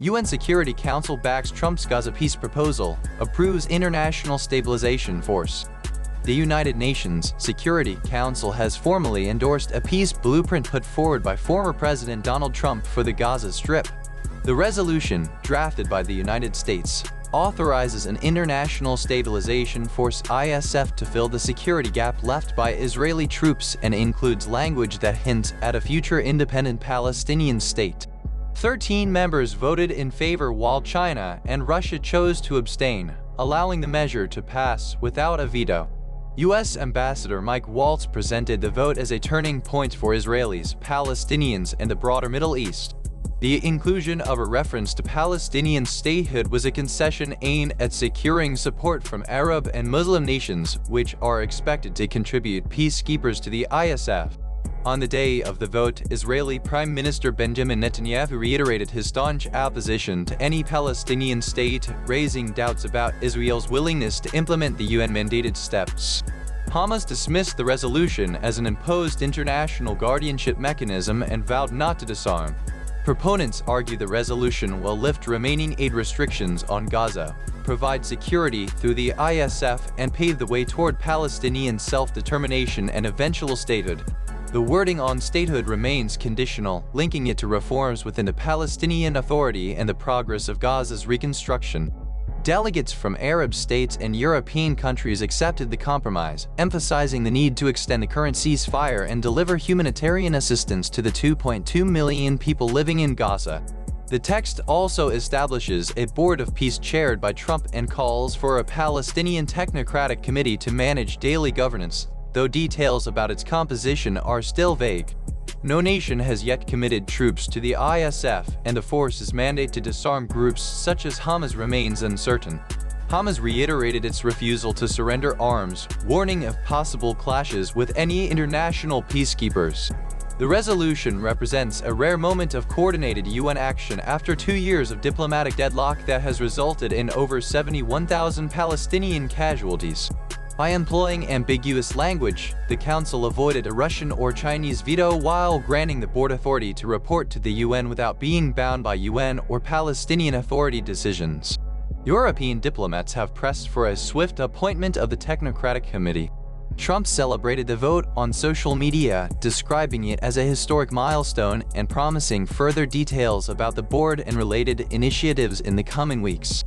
UN Security Council backs Trump's Gaza peace proposal, approves international stabilization force. The United Nations Security Council has formally endorsed a peace blueprint put forward by former President Donald Trump for the Gaza Strip. The resolution, drafted by the United States, authorizes an international stabilization force (ISF) to fill the security gap left by Israeli troops and includes language that hints at a future independent Palestinian state. 13 members voted in favor while China and Russia chose to abstain, allowing the measure to pass without a veto. U.S. Ambassador Mike Waltz presented the vote as a turning point for Israelis, Palestinians, and the broader Middle East. The inclusion of a reference to Palestinian statehood was a concession aimed at securing support from Arab and Muslim nations, which are expected to contribute peacekeepers to the ISF. On the day of the vote, Israeli Prime Minister Benjamin Netanyahu reiterated his staunch opposition to any Palestinian state, raising doubts about Israel's willingness to implement the UN-mandated steps. Hamas dismissed the resolution as an imposed international guardianship mechanism and vowed not to disarm. Proponents argue the resolution will lift remaining aid restrictions on Gaza, provide security through the ISF, and pave the way toward Palestinian self-determination and eventual statehood. The wording on statehood remains conditional, linking it to reforms within the Palestinian Authority and the progress of Gaza's reconstruction. Delegates from Arab states and European countries accepted the compromise, emphasizing the need to extend the current ceasefire and deliver humanitarian assistance to the 2.2 million people living in Gaza. The text also establishes a board of peace chaired by Trump and calls for a Palestinian technocratic committee to manage daily governance, though details about its composition are still vague. No nation has yet committed troops to the ISF, and the force's mandate to disarm groups such as Hamas remains uncertain. Hamas reiterated its refusal to surrender arms, warning of possible clashes with any international peacekeepers. The resolution represents a rare moment of coordinated UN action after 2 years of diplomatic deadlock that has resulted in over 71,000 Palestinian casualties. By employing ambiguous language, the Council avoided a Russian or Chinese veto while granting the board authority to report to the UN without being bound by UN or Palestinian Authority decisions. European diplomats have pressed for a swift appointment of the Technocratic Committee. Trump celebrated the vote on social media, describing it as a historic milestone and promising further details about the board and related initiatives in the coming weeks.